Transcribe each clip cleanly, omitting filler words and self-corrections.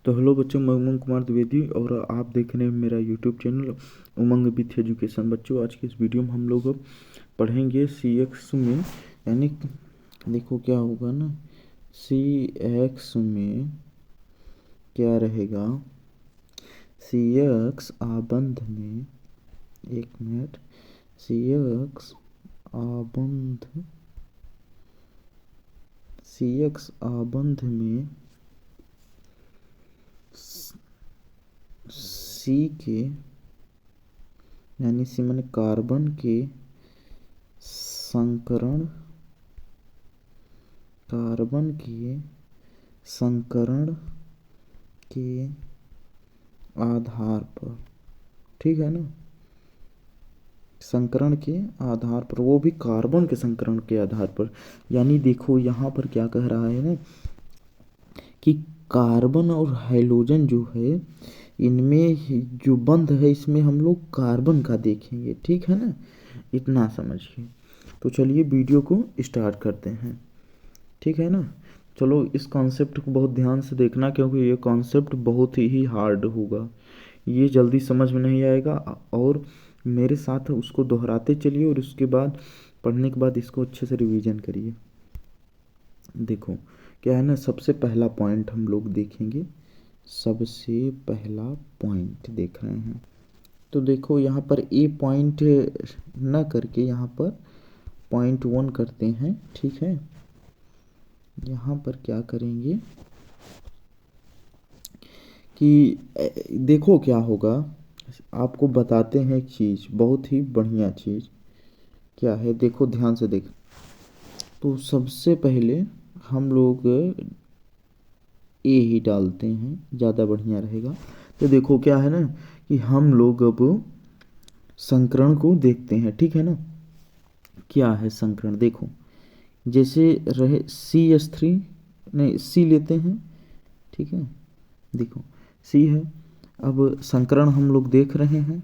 तो हेलो बच्चों, मैं उमंग कुमार द्विवेदी और आप देख रहे हैं मेरा YouTube channel Umang with education. बच्चों, आज के इस वीडियो में हम लोग पढ़ेंगे सी एक्स में, यानी देखो क्या होगा ना, सी एक्स में क्या रहेगा। सी एक्स आबंध में, एक मिनट, सी एक्स आबंध, सी एक्स आबंध में सी के, यानी सी मैंने कार्बन के संकरण, कार्बन के संकरण के आधार पर, ठीक है ना, संकरण के आधार पर, वो भी कार्बन के संकरण के आधार पर। यानी देखो यहाँ पर क्या कह रहा है ना कि कार्बन और हाइड्रोजन जो है, इनमें जो बंध है इसमें हम लोग कार्बन का देखेंगे, ठीक है ना, इतना समझिए। तो चलिए वीडियो को स्टार्ट करते हैं, ठीक है ना। चलो, इस कॉन्सेप्ट को बहुत ध्यान से देखना, क्योंकि ये कॉन्सेप्ट बहुत ही हार्ड होगा, ये जल्दी समझ में नहीं आएगा। और मेरे साथ उसको दोहराते चलिए और उसके बाद पढ़ने के बाद इसको अच्छे से रिवीजन करिए। देखो क्या है ना, सबसे पहला पॉइंट हम लोग देखेंगे, सबसे पहला पॉइंट देख रहे हैं। तो देखो यहाँ पर ए पॉइंट ना करके यहाँ पर पॉइंट 1 करते हैं, ठीक है। यहाँ पर क्या करेंगे कि देखो क्या होगा, आपको बताते हैं एक चीज़, बहुत ही बढ़िया चीज़ क्या है, देखो ध्यान से देख। तो सबसे पहले हम लोग ए ही डालते हैं, ज़्यादा बढ़िया रहेगा। तो देखो क्या है ना कि हम लोग अब संकरण को देखते हैं, ठीक है ना। क्या है संकरण, देखो जैसे रहे CH3, नहीं सी लेते हैं, ठीक है। देखो सी है, अब संकरण हम लोग देख रहे हैं।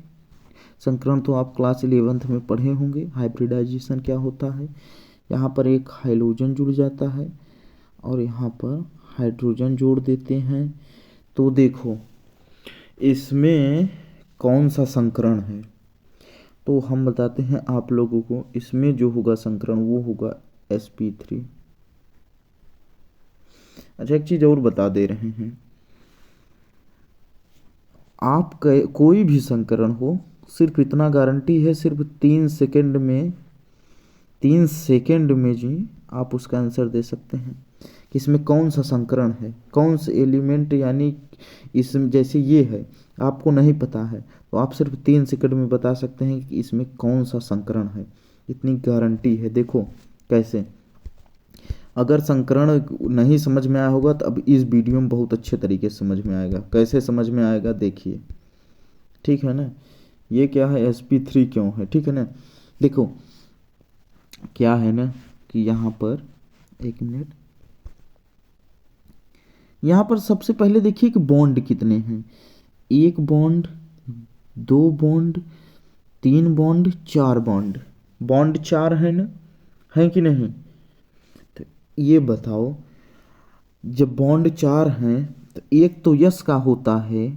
संकरण तो आप क्लास 11th में पढ़े होंगे, हाइब्रिडाइजेशन क्या होता है। यहाँ पर एक हाइड्रोजन जुड़ जाता है और यहाँ पर हाइड्रोजन जोड़ देते हैं। तो देखो इसमें कौन सा संकरण है, तो हम बताते हैं आप लोगों को। इसमें जो होगा संकरण वो होगा sp3। अच्छा, एक चीज़ और बता दे रहे हैं, आप कोई भी संकरण हो, सिर्फ इतना गारंटी है, सिर्फ 3 सेकंड में, 3 सेकंड में जी आप उसका आंसर दे सकते हैं कि इसमें कौन सा संकरण है, कौन से एलिमेंट, यानी इसमें जैसे ये है आपको नहीं पता है तो आप सिर्फ 3 सेकंड में बता सकते हैं कि इसमें कौन सा संकरण है, इतनी गारंटी है। देखो कैसे, अगर संकरण नहीं समझ में आया होगा तो अब इस वीडियो में बहुत अच्छे तरीके से समझ में आएगा। कैसे समझ में आएगा देखिए, ठीक है ना। ये क्या है, sp3 क्यों है, ठीक है ना। देखो क्या है ना कि यहाँ पर, एक मिनट, यहाँ पर सबसे पहले देखिए कि बॉन्ड कितने हैं। 1 bond, 2 bond, 3 bond, 4 bond, bond 4 है ना, है कि नहीं। तो ये बताओ, जब बॉन्ड 4 हैं तो एक तो यस का होता है,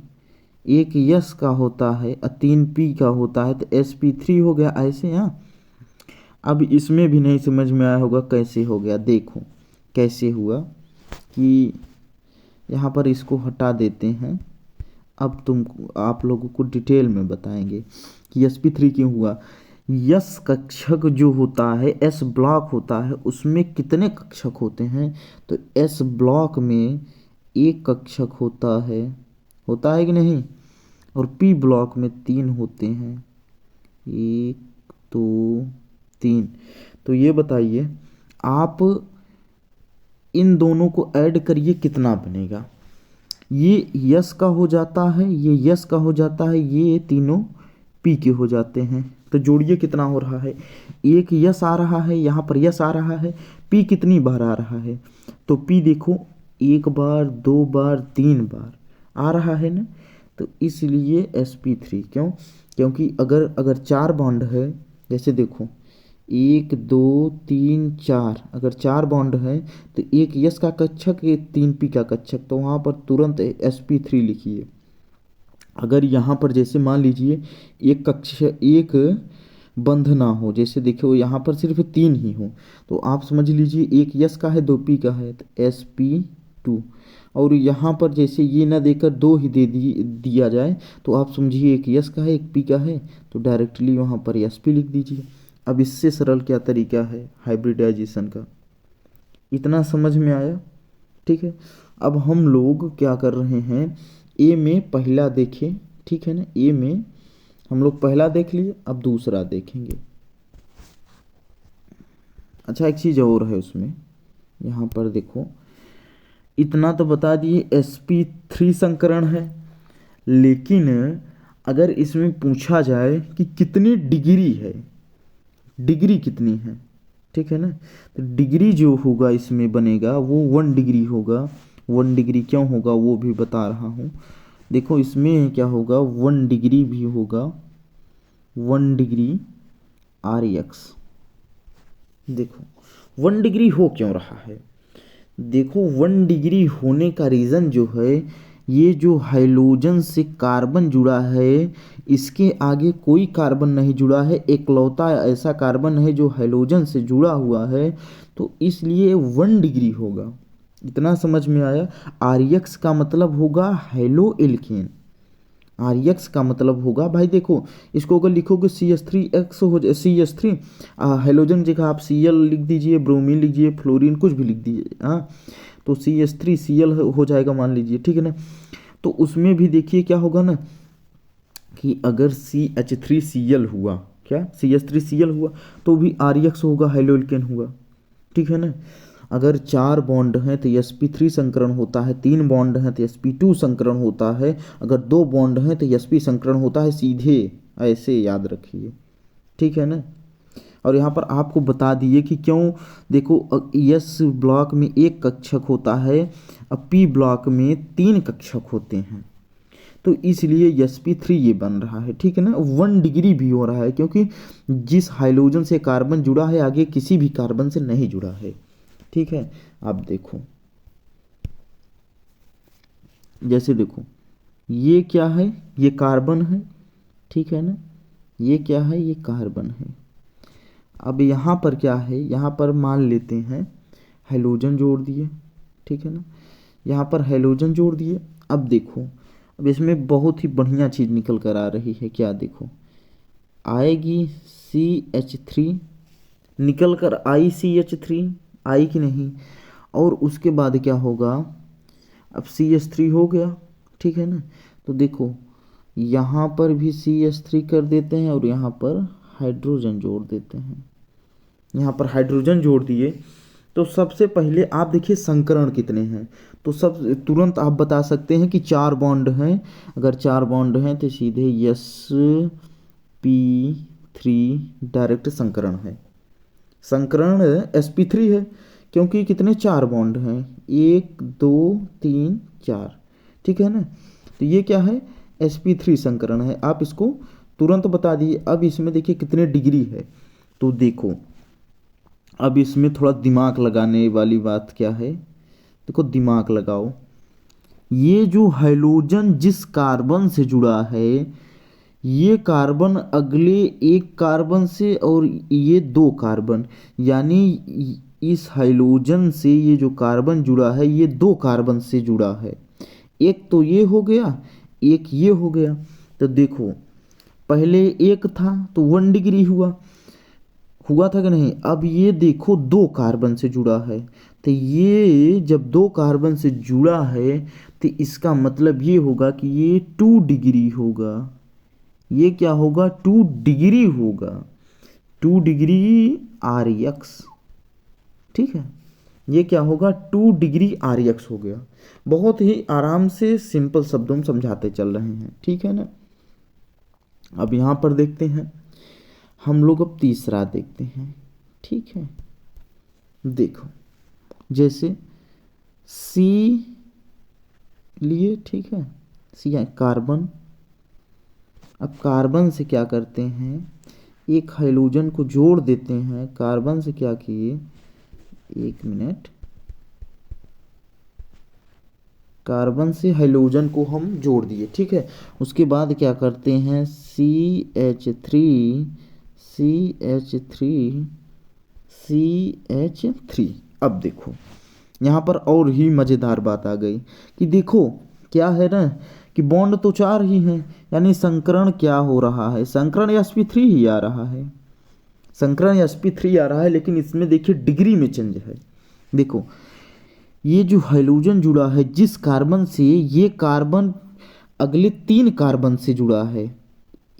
एक यस का होता है और 3 पी का होता है, तो sp3 हो गया ऐसे। हाँ, अब इसमें भी नहीं समझ में आया होगा कैसे हो गया। देखो कैसे हुआ कि यहाँ पर इसको हटा देते हैं। अब आप लोगों को डिटेल में बताएंगे कि sp3 क्यों हुआ। यस कक्षक जो होता है, एस ब्लॉक होता है, उसमें कितने कक्षक होते हैं, तो एस ब्लॉक में एक कक्षक होता है कि नहीं, और पी ब्लॉक में 3 होते हैं, 1 2 3। तो ये बताइए आप इन दोनों को ऐड करिए कितना बनेगा। ये यस का हो जाता है, ये यस का हो जाता है, ये तीनों पी के हो जाते हैं। तो जोड़िए कितना हो रहा है, एक यस आ रहा है, यहाँ पर यस आ रहा है, पी कितनी बार आ रहा है, तो पी देखो 1 बार, 2 बार, 3 बार आ रहा है ना। तो इसलिए sp3 क्यों, क्योंकि अगर अगर 4 बॉन्ड है, जैसे देखो 1 2 3 4, अगर 4 बॉन्ड है तो एक यस का कक्षक, एक 3 पी का कक्षक, तो वहाँ पर तुरंत sp3 लिखिए। अगर यहाँ पर जैसे मान लीजिए एक बंध ना हो, जैसे देखो यहाँ पर सिर्फ 3 ही हो, तो आप समझ लीजिए एक यस का है 2 पी का है तो sp2। और यहाँ पर जैसे ये ना देकर 2 ही दिया जाए तो आप समझिए एक यस का है एक पी का है, तो डायरेक्टली वहाँ पर sp लिख दीजिए। अब इससे सरल क्या तरीका है हाइब्रिडाइजेशन का, इतना समझ में आया? ठीक है। अब हम लोग क्या कर रहे हैं, ए में पहला देखें, ठीक है ना, ए में हम लोग पहला देख लिए, अब दूसरा देखेंगे। अच्छा एक चीज़ और है उसमें, यहाँ पर देखो, इतना तो बता दिए sp3 संकरण है, लेकिन अगर इसमें पूछा जाए कि कितनी डिग्री है, डिग्री कितनी है, ठीक है ना, तो डिग्री जो होगा इसमें बनेगा वो 1 डिग्री होगा। 1 डिग्री क्यों होगा वो भी बता रहा हूँ। देखो इसमें क्या होगा, 1 डिग्री भी होगा, 1 डिग्री RX। देखो 1 डिग्री हो क्यों रहा है, देखो 1 डिग्री होने का रीज़न जो है, ये जो हाइड्रोजन से कार्बन जुड़ा है इसके आगे कोई कार्बन नहीं जुड़ा है, एकलौता ऐसा कार्बन है जो हाइड्रोजन से जुड़ा हुआ है, तो इसलिए 1 डिग्री होगा। इतना समझ में आया? RX का मतलब होगा हेलो एल्केन, RX का मतलब होगा भाई, देखो इसको अगर लिखोगे CH3X हो जाए, CH3 हेलोजन जगह आप Cl लिख दीजिए, ब्रोमीन लिखिए, फ्लोरीन कुछ भी लिख दीजिए, हाँ, तो CH3Cl हो जाएगा मान लीजिए, ठीक है ना। तो उसमें भी देखिए क्या होगा ना कि अगर CH3Cl हुआ, क्या CH3Cl हुआ तो भी RX होगा, हेलो एल्केन हुआ, ठीक है ना। अगर 4 बॉन्ड हैं तो sp3 संकरण होता है, 3 बॉन्ड हैं तो sp2 संकरण होता है, अगर 2 बॉन्ड हैं तो sp संकरण होता है, सीधे ऐसे याद रखिए, ठीक है ना। और यहाँ पर आपको बता दिए कि क्यों, देखो S ब्लॉक में 1 कक्षक होता है, अब P ब्लॉक में 3 कक्षक होते हैं, तो इसलिए sp3 ये बन रहा है, ठीक है ना। 1 डिग्री भी हो रहा है क्योंकि जिस हाइड्रोजन से कार्बन जुड़ा है आगे किसी भी कार्बन से नहीं जुड़ा है, ठीक है। अब देखो जैसे देखो ये क्या है, ये कार्बन है, ठीक है ना, ये क्या है, ये कार्बन है। अब यहाँ पर क्या है, यहाँ पर मान लेते हैं हाइड्रोजन जोड़ दिए, ठीक है ना, यहाँ पर हाइड्रोजन जोड़ दिए। अब देखो अब इसमें बहुत ही बढ़िया चीज़ निकल कर आ रही है, क्या देखो आएगी CH3, निकल कर आई CH3, आई कि नहीं, और उसके बाद क्या होगा, अब CH3 हो गया, ठीक है ना। तो देखो यहाँ पर भी CH3 कर देते हैं और यहाँ पर हाइड्रोजन जोड़ देते हैं, यहाँ पर हाइड्रोजन जोड़ दिए। तो सबसे पहले आप देखिए संकरण कितने हैं, तो सब तुरंत आप बता सकते हैं कि 4 बॉन्ड हैं, अगर 4 बॉन्ड हैं तो सीधे sp3 डायरेक्ट संकरण है, संकरण sp3 है क्योंकि कितने 4 बॉन्ड हैं, 1 2 3 4, ठीक है ना। तो ये क्या है, sp3 संकरण है, आप इसको तुरंत बता दिए। अब इसमें देखिए कितने डिग्री है, तो देखो अब इसमें थोड़ा दिमाग लगाने वाली बात क्या है, देखो दिमाग लगाओ, ये जो हाइड्रोजन जिस कार्बन से जुड़ा है, ये कार्बन अगले एक कार्बन से, और ये 2 कार्बन, यानी इस हाइड्रोजन से ये जो कार्बन जुड़ा है ये 2 कार्बन से जुड़ा है, एक तो ये हो गया एक ये हो गया। तो देखो पहले एक था तो 1 डिग्री हुआ, हुआ था कि नहीं, अब ये देखो 2 कार्बन से जुड़ा है, तो ये जब 2 कार्बन से जुड़ा है तो इसका मतलब ये होगा कि ये 2 डिग्री होगा, ये क्या होगा 2 डिग्री होगा, 2 डिग्री RX, ठीक है, ये क्या होगा 2 डिग्री RX हो गया। बहुत ही आराम से सिंपल शब्दों में समझाते चल रहे हैं, ठीक है ना। अब यहाँ पर देखते हैं हम लोग, अब तीसरा देखते हैं, ठीक है। देखो जैसे C लिए, ठीक है, C है कार्बन, अब कार्बन से क्या करते हैं, एक हाइड्रोजन को जोड़ देते हैं कार्बन से। क्या किए, 1 मिनट, कार्बन से हाइड्रोजन को हम जोड़ दिए, ठीक है। उसके बाद क्या करते हैं, CH3 CH3 CH3। अब देखो यहाँ पर और ही मज़ेदार बात आ गई कि देखो क्या है ना कि बॉन्ड तो 4 ही हैं, यानी संकरण क्या हो रहा है, संकरण sp3 ही आ रहा है, संकरण sp3 आ रहा है। लेकिन इसमें देखिए डिग्री में चेंज है। देखो ये जो हाइड्रोजन जुड़ा है जिस कार्बन से, ये कार्बन अगले 3 कार्बन से जुड़ा है।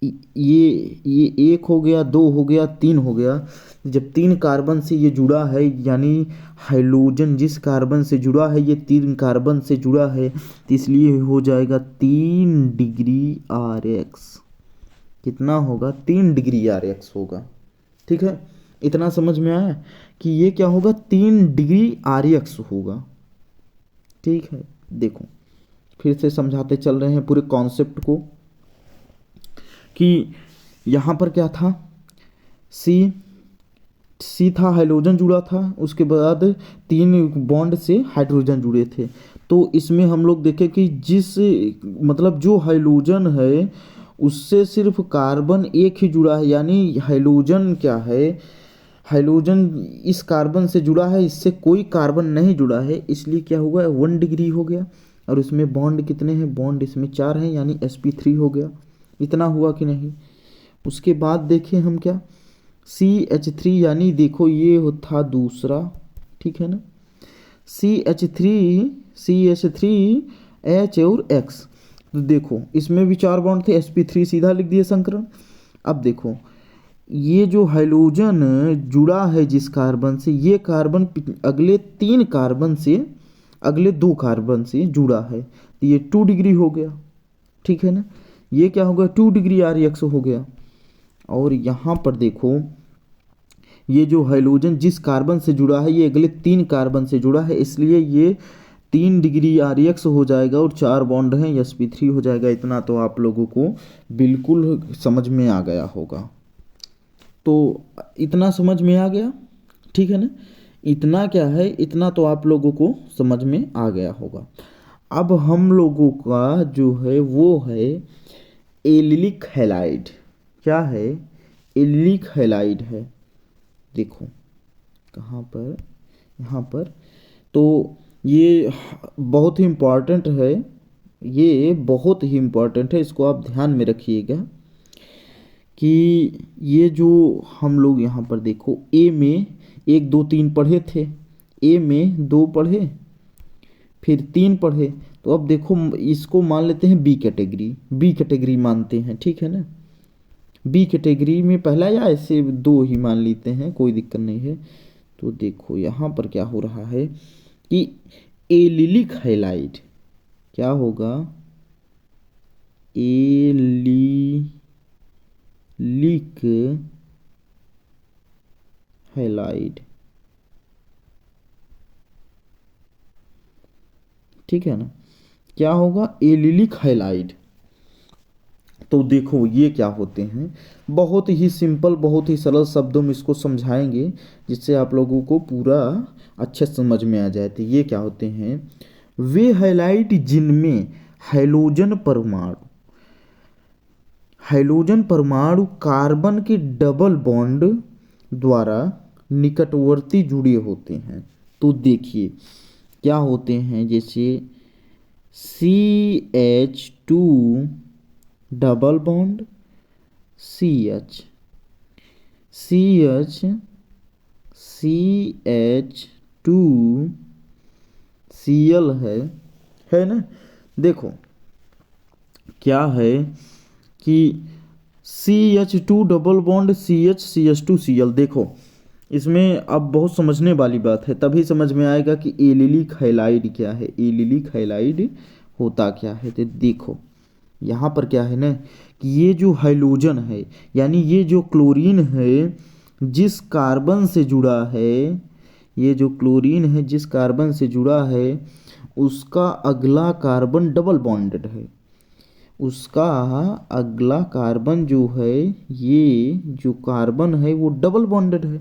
ये 1 हो गया, 2 हो गया, 3 हो गया। जब 3 कार्बन से ये जुड़ा है, यानी हाइड्रोजन जिस कार्बन से जुड़ा है ये 3 कार्बन से जुड़ा है, तो इसलिए हो जाएगा 3 डिग्री RX। कितना होगा, 3 डिग्री RX होगा, ठीक है। इतना समझ में आया कि ये क्या होगा, 3 डिग्री RX होगा, ठीक है। देखो फिर से समझाते चल रहे हैं पूरे कॉन्सेप्ट को कि यहाँ पर क्या था, सी था, हाइड्रोजन जुड़ा था, उसके बाद 3 बॉन्ड से हाइड्रोजन जुड़े थे। तो इसमें हम लोग देखें कि जिस मतलब जो हाइड्रोजन है उससे सिर्फ कार्बन 1 ही जुड़ा है, यानी हाइड्रोजन क्या है, हाइड्रोजन इस कार्बन से जुड़ा है, इससे कोई कार्बन नहीं जुड़ा है, इसलिए क्या हुआ, 1 डिग्री हो गया। और इसमें बॉन्ड कितने हैं, बॉन्ड इसमें 4 हैं, यानी sp3 हो गया। इतना हुआ कि नहीं। उसके बाद देखें हम क्या, CH3, यानी देखो ये था दूसरा, ठीक है ना, CH3 H और X। तो देखो इसमें भी 4 बॉन्ड थे, sp3 सीधा लिख दिए संकरण। अब देखो ये जो हाइड्रोजन जुड़ा है जिस कार्बन से, ये कार्बन अगले 3 कार्बन से, अगले 2 कार्बन से जुड़ा है, तो ये 2 डिग्री हो गया, ठीक है ना। ये क्या हो गया, 2 डिग्री RX हो गया। और यहाँ पर देखो ये जो हाइड्रोजन जिस कार्बन से जुड़ा है ये अगले 3 कार्बन से जुड़ा है, इसलिए ये 3 डिग्री RX हो जाएगा और 4 बॉन्ड हैं, sp3 हो जाएगा। इतना तो आप लोगों को बिल्कुल समझ में आ गया होगा। तो इतना समझ में आ गया, ठीक है ना। इतना क्या है, इतना तो आप लोगों को समझ में आ गया होगा। अब हम लोगों का जो है वो है एलिलिक हैलाइड। क्या है, एलिलिक हैलाइड है। देखो कहाँ पर, यहाँ पर। तो ये बहुत ही इम्पॉर्टेंट है, ये बहुत ही इम्पॉर्टेंट है, इसको आप ध्यान में रखिएगा कि ये जो हम लोग यहाँ पर देखो ए में 1 2 3 पढ़े थे, ए में 2 पढ़े फिर 3 पढ़े। तो अब देखो इसको मान लेते हैं बी कैटेगरी मानते हैं, ठीक है ना। बी कैटेगरी में पहला या ऐसे 2 ही मान लेते हैं, कोई दिक्कत नहीं है। तो देखो यहाँ पर क्या हो रहा है कि एलिलिक हैलाइड क्या होगा, एलिलिक हैलाइड, ठीक है ना। क्या होगा, एलिलिक हैलाइड। तो देखो ये क्या होते हैं, बहुत ही सिंपल, बहुत ही सरल शब्दों में इसको समझाएंगे जिससे आप लोगों को पूरा अच्छे समझ में आ जाए। तो ये क्या होते हैं, वे हैलाइड जिनमें हाइड्रोजन परमाणु कार्बन के डबल बॉन्ड द्वारा निकटवर्ती जुड़े होते हैं। तो देखिए क्या होते हैं, जैसे CH2 double bond CH CH2 Cl है ना। देखो क्या है कि CH2 double bond CH2 Cl। देखो इसमें अब बहुत समझने वाली बात है, तभी समझ में आएगा कि एलिलिक हैलाइड क्या है, एलिलिक हैलाइड होता क्या है। तो देखो यहाँ पर क्या है ना कि ये जो हाइड्रोजन है, यानी ये जो क्लोरीन है जिस कार्बन से जुड़ा है, ये जो क्लोरीन है जिस कार्बन से जुड़ा है उसका अगला कार्बन डबल बॉन्डेड है, उसका अगला कार्बन जो है, ये जो कार्बन है वो डबल बॉन्डेड है।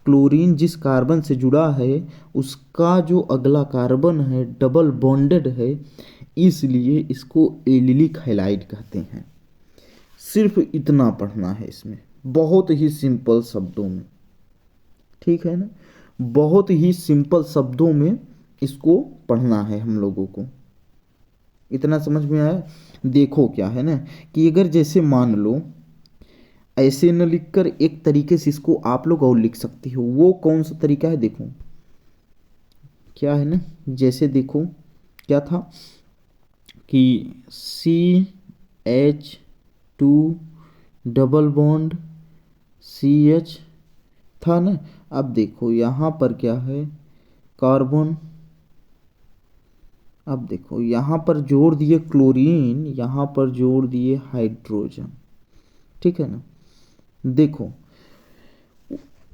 क्लोरीन जिस कार्बन से जुड़ा है उसका जो अगला कार्बन है डबल बॉन्डेड है, इसलिए इसको एलिलिक हैलाइड कहते हैं। सिर्फ इतना पढ़ना है इसमें, बहुत ही सिंपल शब्दों में, ठीक है ना, बहुत ही सिंपल शब्दों में इसको पढ़ना है हम लोगों को। इतना समझ में आया। देखो क्या है ना कि अगर जैसे मान लो ऐसे न लिखकर एक तरीके से इसको आप लोग और लिख सकते हो, वो कौन सा तरीका है देखो क्या है ना। जैसे देखो क्या था कि CH2 डबल बॉन्ड CH था ना। अब देखो यहाँ पर क्या है, कार्बन। अब देखो यहाँ पर जोड़ दिए क्लोरीन, यहाँ पर जोड़ दिए हाइड्रोजन, ठीक है ना। देखो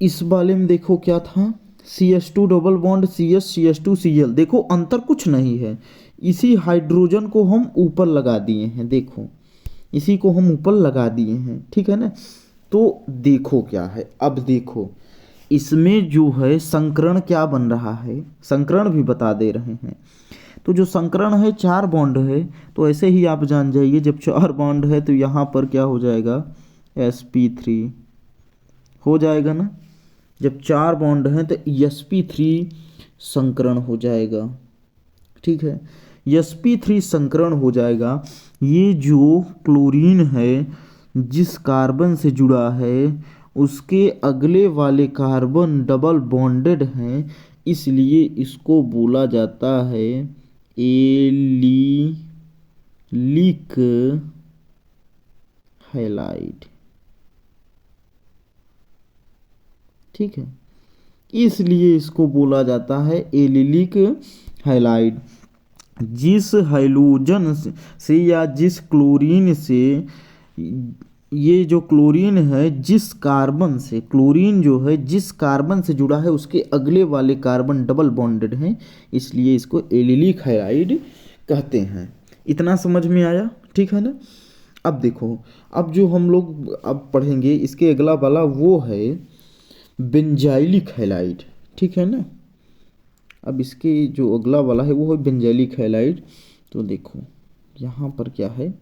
इस वाले में देखो क्या था, CH2 double bond CH CH2 Cl। देखो अंतर कुछ नहीं है, इसी हाइड्रोजन को हम ऊपर लगा दिए हैं, देखो इसी को हम ऊपर लगा दिए हैं, ठीक है ना। तो देखो क्या है, अब देखो इसमें जो है संकरण क्या बन रहा है, संकरण भी बता दे रहे हैं। तो जो संकरण है 4 बॉन्ड है, तो ऐसे ही आप जान जाइए जब 4 बॉन्ड है तो यहाँ पर क्या हो जाएगा, sp3 हो जाएगा ना। जब 4 बॉन्ड हैं तो sp3 संकरण हो जाएगा, ठीक है, sp3 संकरण हो जाएगा। ये जो क्लोरीन है जिस कार्बन से जुड़ा है उसके अगले वाले कार्बन डबल बॉन्डेड हैं, इसलिए इसको बोला जाता है एलिलिक हैलाइड, ठीक है, इसलिए इसको बोला जाता है एलिलिक हैलाइड। जिस हाइड्रोजन से या जिस क्लोरीन से, ये जो क्लोरीन है जिस कार्बन से, क्लोरीन जो है जिस कार्बन से जुड़ा है उसके अगले वाले कार्बन डबल बॉन्डेड हैं, इसलिए इसको एलिलिक हैलाइड कहते हैं। इतना समझ में आया, ठीक है ना। अब देखो, अब जो हम लोग अब पढ़ेंगे इसके अगला वाला वो है बेंजाइलिक हैलाइड, ठीक है ना। अब इसके जो अगला वाला है वो है बेंजाइलिक हैलाइड। तो देखो यहाँ पर क्या है,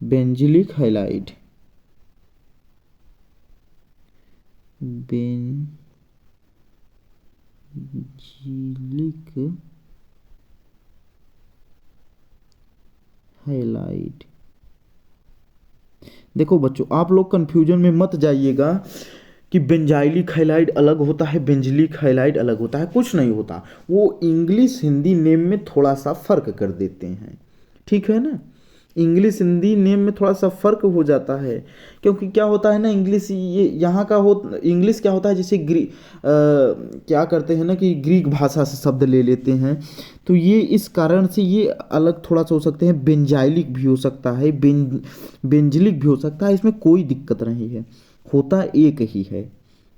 बेंजिलिक हैलाइड, बेंजिलिक हैलाइड। देखो बच्चों आप लोग कंफ्यूजन में मत जाइएगा कि बेंजाइलिक हैलाइड अलग होता है बेंजिलिक हैलाइड अलग होता है, कुछ नहीं होता। वो इंग्लिश हिंदी नेम में थोड़ा सा फर्क कर देते हैं, ठीक है ना। इंग्लिश हिंदी नेम में थोड़ा सा फर्क हो जाता है, क्योंकि क्या होता है ना, इंग्लिश ये यहाँ का हो, इंग्लिश क्या होता है जैसे क्या करते हैं ना कि ग्रीक भाषा से शब्द ले लेते हैं, तो ये इस कारण से ये अलग थोड़ा सा हो सकते हैं। बेंजाइलिक भी हो सकता है, बेंजिलिक भी हो सकता है, इसमें कोई दिक्कत नहीं है, होता एक ही है।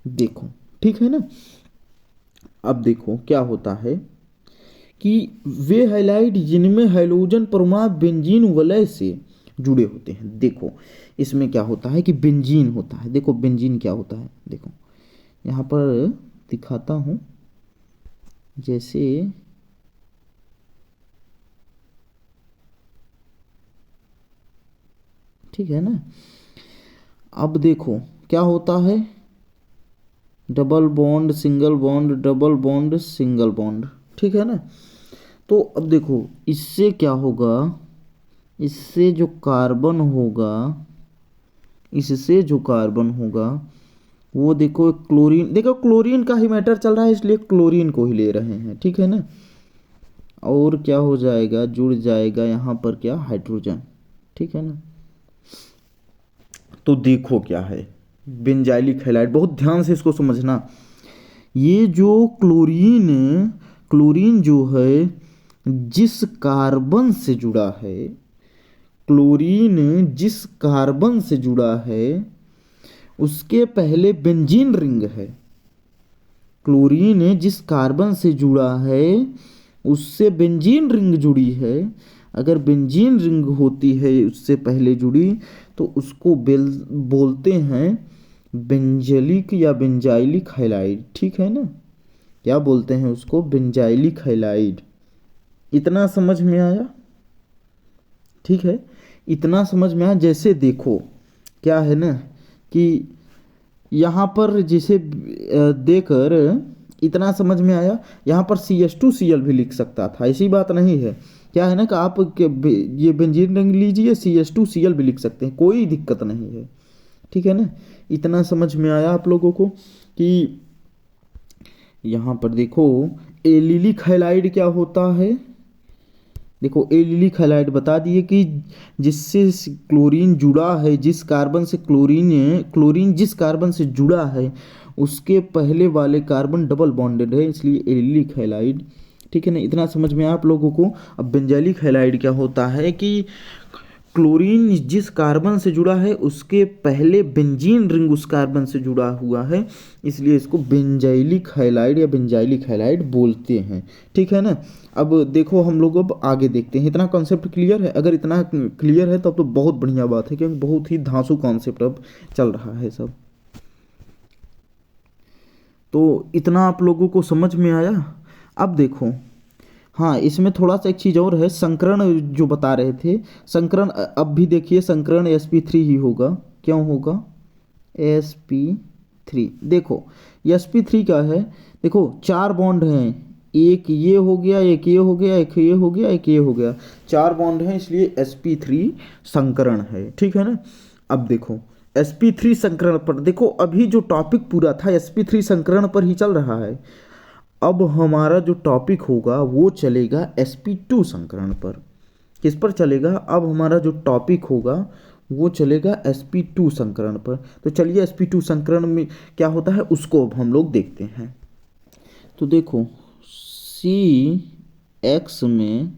देखो ठीक है ना। अब देखो क्या होता है कि वे हैलाइड जिनमें हैलोजन परमाणु बेंजीन वलय से जुड़े होते हैं। देखो इसमें क्या होता है कि बेंजीन होता है। देखो बेंजीन क्या होता है, देखो यहाँ पर दिखाता हूँ, जैसे ठीक है ना। अब देखो क्या होता है, double bond single bond double bond single bond, ठीक है ना। तो अब देखो इससे क्या होगा, इससे जो कार्बन होगा, इससे जो कार्बन होगा वो देखो क्लोरीन, देखो क्लोरीन का ही मैटर चल रहा है इसलिए क्लोरीन को ही ले रहे हैं, ठीक है ना। और क्या हो जाएगा, जुड़ जाएगा यहाँ पर क्या, हाइड्रोजन, ठीक है ना। तो देखो क्या है बेंजाइलिक हैलाइड, बहुत ध्यान से इसको समझना। ये जो क्लोरीन जो है जिस कार्बन से जुड़ा है, क्लोरीन जिस कार्बन से जुड़ा है उसके पहले बेंजीन रिंग है। क्लोरीन जिस कार्बन से जुड़ा है उससे बेंजीन रिंग जुड़ी है, अगर बेंजीन रिंग होती है उससे पहले जुड़ी तो उसको बोलते हैं बेंजलिक या बेंजाइलिक हैलाइड। ठीक है ना, क्या बोलते हैं उसको? Benzylic halide. इतना समझ में आया? ठीक है, इतना समझ में आया। जैसे देखो क्या है ना कि यहाँ पर जिसे देकर इतना समझ में आया, यहाँ पर CH2Cl भी लिख सकता था, ऐसी बात नहीं है। क्या है ना कि आप ये बेंजीन रिंग लीजिए, CH2Cl भी लिख सकते हैं, कोई दिक्कत नहीं है। ठीक है ना, इतना समझ में आया आप लोगों को कि यहाँ पर देखो एलिलिक हैलाइड क्या होता है। देखो एलिलिक हैलाइड बता दिए कि जिससे क्लोरीन जुड़ा है, जिस कार्बन से क्लोरीन जिस कार्बन से जुड़ा है उसके पहले वाले कार्बन डबल बॉन्डेड है, इसलिए एलिलिक हैलाइड। ठीक है ना, इतना समझ में आप लोगों को। अब बेंजाइलिक हैलाइड क्या होता है कि क्लोरीन जिस कार्बन से जुड़ा है उसके पहले बेंजीन रिंग उस कार्बन से जुड़ा हुआ है, इसलिए इसको बेंजाइलिक हैलाइड या बेंजाइलिक हैलाइड बोलते हैं। ठीक है ना, अब देखो हम लोग अब आगे देखते हैं। इतना कॉन्सेप्ट क्लियर है? अगर इतना क्लियर है तब तो बहुत बढ़िया बात है, क्योंकि बहुत ही धांसू कॉन्सेप्ट अब चल रहा है सब। तो इतना आप लोगों को समझ में आया? अब देखो, हाँ इसमें थोड़ा सा एक चीज़ और है, संकरण जो बता रहे थे, संकरण अब भी देखिए, संकरण sp3 ही होगा। क्यों होगा sp3? देखो sp3 क्या है, देखो 4 बॉन्ड हैं, एक ये हो गया, एक ये हो गया, एक ये हो गया, एक ये हो गया, 4 बॉन्ड हैं, इसलिए sp3 संकरण है। ठीक है ना, अब देखो sp3 संकरण पर देखो, अभी जो टॉपिक पूरा था sp3 संकरण पर ही चल रहा है। अब हमारा जो टॉपिक होगा वो चलेगा sp2 संकरण पर। किस पर चलेगा? अब हमारा जो टॉपिक होगा वो चलेगा sp2 संकरण पर। तो चलिए sp2 संकरण में क्या होता है उसको अब हम लोग देखते हैं। तो देखो CX में,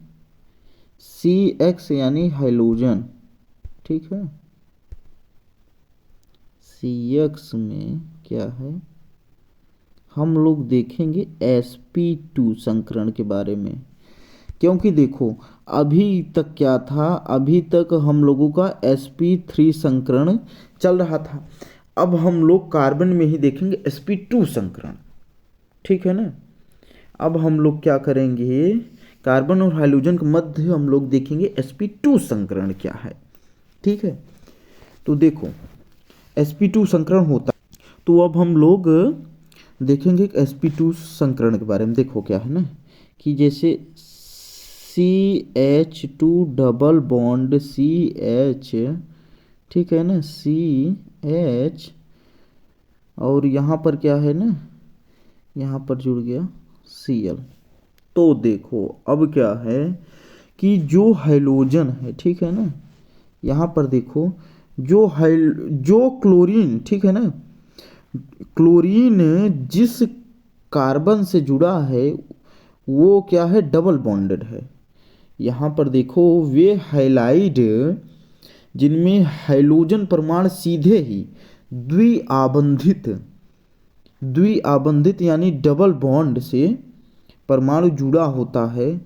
CX यानी हाइड्रोजन, ठीक है, CX में क्या है, हम लोग देखेंगे sp2 संकरण के बारे में। क्योंकि देखो अभी तक क्या था, अभी तक हम लोगों का sp3 संकरण चल रहा था, अब हम लोग कार्बन में ही देखेंगे sp2 संकरण। ठीक है ना, अब हम लोग क्या करेंगे, कार्बन और हाइड्रोजन के मध्य हम लोग देखेंगे sp2 संकरण क्या है। ठीक है, तो देखो sp2 संकरण होता, तो अब हम लोग देखेंगे sp2 संकरण के बारे में। देखो क्या है ना कि जैसे CH2 डबल बॉन्ड CH, ठीक है ना, CH, और यहाँ पर क्या है ना, यहाँ पर जुड़ गया Cl। तो देखो अब क्या है कि जो हाइड्रोजन है, ठीक है ना, यहाँ पर देखो जो क्लोरीन, ठीक है ना, क्लोरीन जिस कार्बन से जुड़ा है वो क्या है, डबल बॉन्डेड है। यहाँ पर देखो वे हैलाइड जिनमें हाइड्रोजन परमाणु सीधे ही द्विआबंधित यानी डबल बॉन्ड से परमाणु जुड़ा होता है,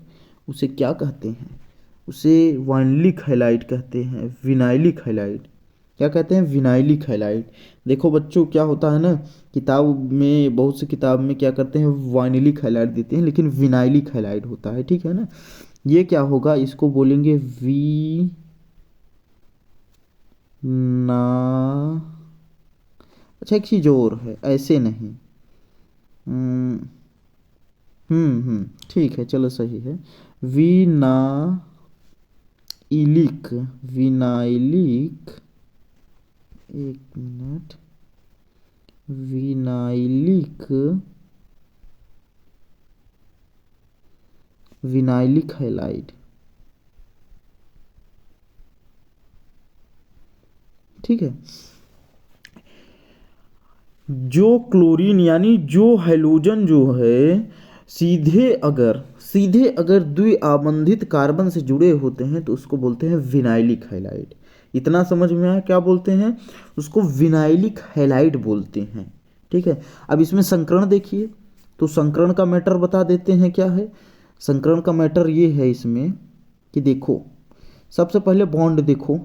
उसे क्या कहते हैं? उसे वाइनलिक हैलाइड कहते हैं, विनाइलिक हैलाइड। क्या कहते हैं? Vinylic halide. देखो बच्चों क्या होता है ना, किताब में, बहुत सी किताब में क्या करते हैं, वाइनलिक हैलाइड देते हैं, लेकिन विनाइलिक हैलाइड होता है। ठीक है ना, ये क्या होगा, इसको बोलेंगे ना, अच्छा एक चीज और है, ऐसे नहीं, ठीक है, चलो सही है, विनाइलिक, एक मिनट, विनाइलिक हैलाइड। ठीक है, जो क्लोरीन यानी जो हाइड्रोजन जो है सीधे अगर द्विआबंधित कार्बन से जुड़े होते हैं तो उसको बोलते हैं विनाइलिक हैलाइड। इतना समझ में आया? क्या बोलते हैं उसको? विनाइलिक हैलाइड बोलते हैं। ठीक है, अब इसमें संकरण देखिए, तो संकरण का मैटर बता देते हैं क्या है। संकरण का मैटर ये है इसमें कि देखो सबसे पहले बॉन्ड देखो,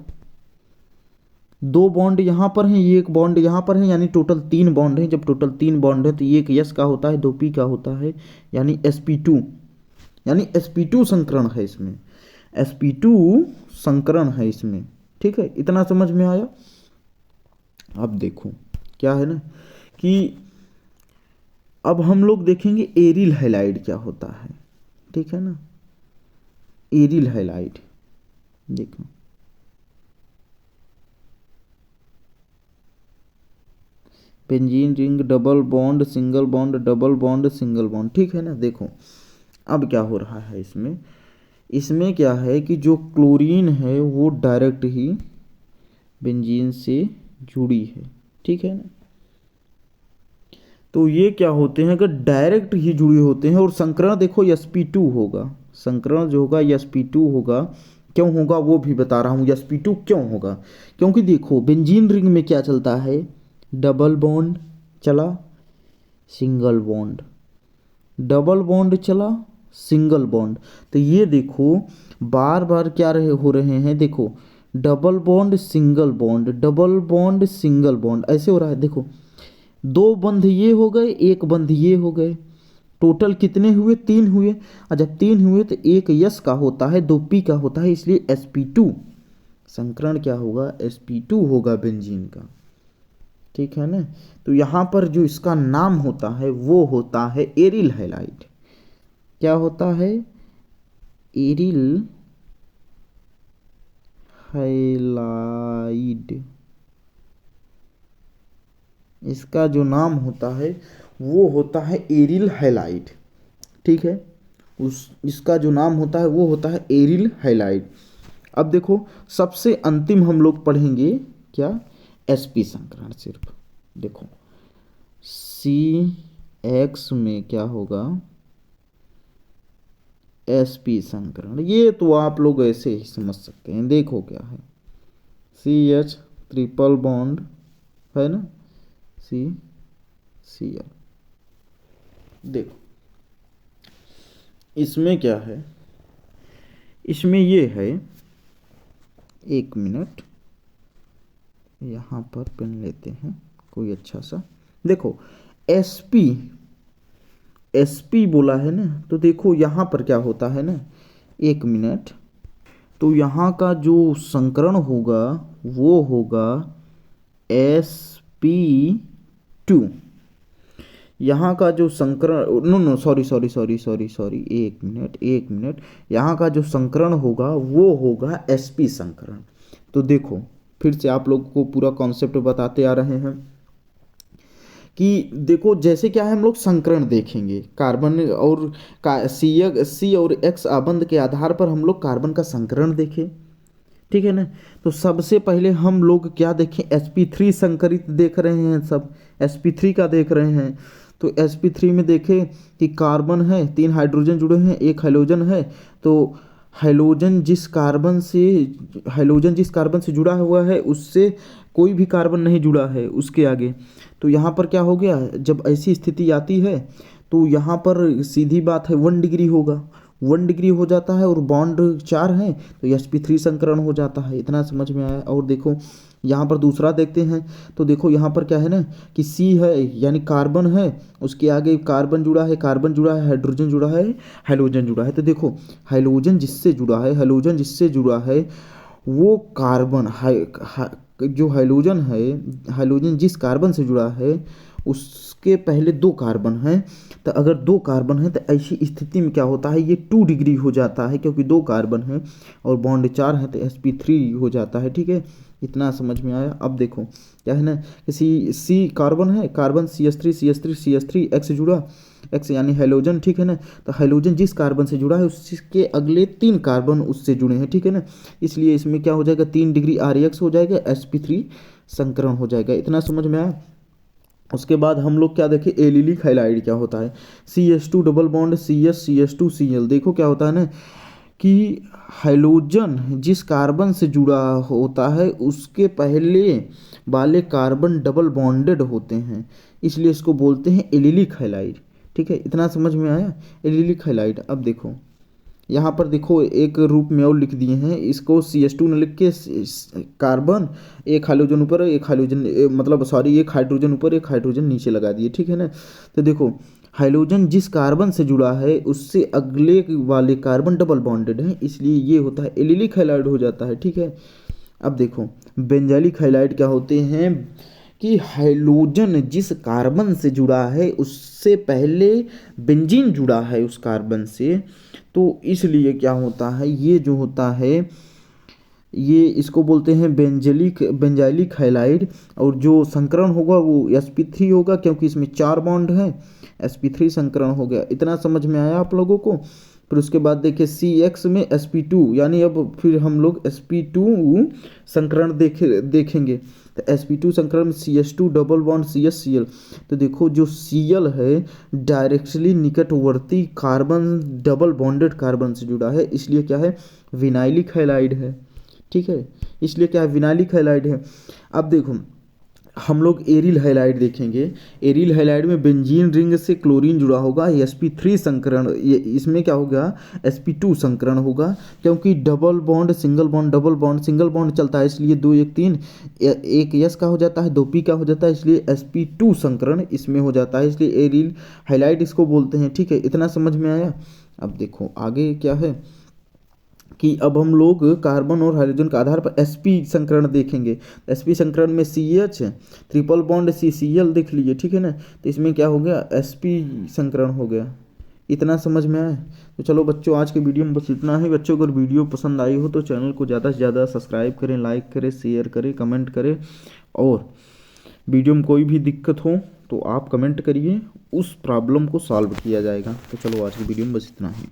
दो बॉन्ड यहाँ पर हैं, ये एक बॉन्ड यहाँ पर है, यानी टोटल 3 बॉन्ड हैं। जब टोटल 3 बॉन्ड है तो एक यस का होता है, 2 पी का होता है, यानी sp2, यानी sp2 संकरण है इसमें, sp2 संकरण है इसमें। ठीक है, इतना समझ में आया। अब देखो क्या है ना कि अब हम लोग देखेंगे एरिल हैलाइड क्या होता है। ठीक है ना, एरिल हैलाइड देखो, benzene ring, double bond, single bond, double bond, single bond. ठीक है ना, देखो अब क्या हो रहा है इसमें, इसमें क्या है कि जो क्लोरीन है वो डायरेक्ट ही बेंजीन से जुड़ी है। ठीक है ना, तो ये क्या होते हैं, अगर डायरेक्ट ही जुड़े होते हैं, और संकरण देखो sp2 होगा, संकरण जो होगा sp2 होगा। क्यों होगा वो भी बता रहा हूँ, sp2 क्यों होगा, क्योंकि देखो बेंजीन रिंग में क्या चलता है, डबल बॉन्ड चला, सिंगल बॉन्ड, डबल बॉन्ड चला, सिंगल बॉन्ड। तो ये देखो बार बार क्या हो रहे हैं, देखो double bond single bond, double bond single bond, ऐसे हो रहा है। देखो 2 बंध ये हो गए, 1 बंध ये हो गए, टोटल कितने हुए, 3 हुए। और जब 3 हुए तो एक यस का होता है, 2 पी का होता है, इसलिए sp2 संकरण क्या होगा, sp2 होगा बेंजीन का। ठीक है ना, तो यहाँ पर जो इसका नाम होता है वो होता है एरिल हैलाइड। क्या होता है, एरिल हैलाइड, इसका जो नाम होता है वो होता है एरिल हैलाइड। ठीक है, इसका जो नाम होता है वो होता है एरिल हैलाइड। अब देखो सबसे अंतिम हम लोग पढ़ेंगे क्या, sp संकरण। सिर्फ देखो CX में क्या होगा, sp संकरण, ये तो आप लोग ऐसे ही समझ सकते हैं। देखो क्या है, CH ट्रिपल बॉन्ड है ना, CCl। देखो इसमें क्या है, इसमें ये है, 1 मिनट यहाँ पर पेन लेते हैं कोई अच्छा सा। देखो sp बोला है ना, तो देखो यहाँ पर क्या होता है ना, 1 मिनट, तो यहाँ का जो संकरण होगा वो होगा sp2। यहाँ का जो संकरण, नो सॉरी 1 मिनट, यहाँ का जो संकरण होगा वो होगा sp संकरण। तो देखो फिर से आप लोगों को पूरा कॉन्सेप्ट बताते आ रहे हैं कि देखो जैसे क्या है, हम लोग संकरण देखेंगे, कार्बन और C और X आबंध के आधार पर हम लोग कार्बन का संकरण देखें। ठीक है ना, तो सबसे पहले हम लोग क्या देखें, sp3 संकरित देख रहे हैं, सब sp3 का देख रहे हैं। तो sp3 में देखें कि कार्बन है, 3 हाइड्रोजन जुड़े हैं, 1 हैलोजन है। तो हैलोजन जिस कार्बन से जुड़ा हुआ है उससे कोई भी कार्बन नहीं जुड़ा है उसके आगे। तो यहाँ पर क्या हो गया, जब ऐसी स्थिति आती है तो यहाँ पर सीधी बात है 1 डिग्री होगा, 1 डिग्री हो जाता है, और बॉन्ड 4 है तो sp3 संकरण हो जाता है। इतना समझ में आया। और देखो यहाँ पर दूसरा देखते हैं, तो देखो यहाँ पर क्या है ना कि C है यानी कार्बन है, उसके आगे कार्बन जुड़ा है, हाइड्रोजन जुड़ा है, हैलोजन जुड़ा है। तो देखो हैलोजन जिससे जुड़ा है वो कार्बन जो हैलोजन है, हैलोजन जिस कार्बन से जुड़ा है उसके पहले 2 कार्बन हैं। तो अगर 2 कार्बन है तो ऐसी स्थिति में क्या होता है, ये 2 डिग्री हो जाता है, क्योंकि 2 कार्बन है और बॉन्ड 4 है तो sp3 हो जाता है। ठीक है, इतना समझ में आया। अब देखो क्या है ना कि सी कार्बन है, कार्बन CH3 X जुड़ा, X यानी हैलोजन। ठीक है ना, तो हैलोजन जिस कार्बन से जुड़ा है उसके अगले 3 कार्बन उससे जुड़े हैं। ठीक है ना, इसलिए इसमें क्या हो जाएगा, 3 डिग्री RX हो जाएगा, sp3 संकरण हो जाएगा। इतना समझ में आया। उसके बाद हम लोग क्या देखें, एलिलिक हैलाइड क्या होता है, CH2 डबल बॉन्ड CH2Cl। देखो क्या होता है ना कि हैलोजन जिस कार्बन से जुड़ा होता है उसके पहले वाले कार्बन डबल बॉन्डेड होते हैं, इसलिए इसको बोलते हैं एलिलिक हैलाइड। ठीक है, इतना समझ में आया, एलिलिक हैलाइड। अब देखो यहाँ पर देखो एक रूप में और लिख दिए हैं, इसको CH2 न लिख के कार्बन, एक हाइड्रोजन ऊपर एक हाइड्रोजन मतलब सॉरी एक हाइड्रोजन ऊपर एक हाइड्रोजन नीचे लगा दिए, ठीक है ना। तो देखो हाइड्रोजन जिस कार्बन से जुड़ा है उससे अगले वाले कार्बन डबल बॉन्डेड है, इसलिए ये होता है एलिलिक हैलाइड हो जाता है, ठीक है। अब देखो बेंजाइलिक हैलाइड क्या होते हैं कि हाइड्रोजन जिस कार्बन से जुड़ा है उससे पहले बेंजीन जुड़ा है उस कार्बन से, तो इसलिए क्या होता है ये जो होता है ये इसको बोलते हैं बेंजाइलिक हैलाइड। और जो संकरण होगा वो sp3 होगा, क्योंकि इसमें 4 बॉन्ड है, sp3 संकरण हो गया। इतना समझ में आया आप लोगों को। फिर उसके बाद देखिए CX में sp2, यानी अब फिर हम लोग sp2 संकरण देखेंगे। तो sp2 संकरण में CH2 डबल बॉन्ड CH तो देखो जो Cl है डायरेक्टली निकटवर्ती कार्बन डबल बॉन्डेड कार्बन से जुड़ा है, इसलिए क्या है विनाइलिक हैलाइड है, ठीक है। इसलिए क्या है विनाइलिक हैलाइड है। अब देखो हम लोग एरिल हैलाइड देखेंगे। एरिल हैलाइड में बेंजीन रिंग से क्लोरीन जुड़ा होगा, sp3 संकरण, ये इसमें क्या होगा sp2 संकरण होगा, क्योंकि double bond single bond double bond single bond चलता है, इसलिए 2 1 3 एक S का हो जाता है 2 P का हो जाता है, इसलिए sp2 संकरण इसमें हो जाता है, इसलिए एरिल हैलाइड इसको बोलते हैं, ठीक है। इतना समझ में आया। अब देखो आगे क्या है कि अब हम लोग कार्बन और हाइड्रोजन के आधार पर sp संकरण देखेंगे। sp संकरण में CH ट्रिपल बॉन्ड CCl देख लीजिए, ठीक है ना। तो इसमें क्या हो गया sp संकरण हो गया। इतना समझ में आया। तो चलो बच्चों आज के वीडियो में बस इतना ही। बच्चों अगर वीडियो पसंद आई हो तो चैनल को ज़्यादा से ज़्यादा सब्सक्राइब करें, लाइक करें, शेयर करें, कमेंट करें, और वीडियो में कोई भी दिक्कत हो तो आप कमेंट करिए, उस प्रॉब्लम को सॉल्व किया जाएगा। तो चलो आज की वीडियो में बस इतना ही।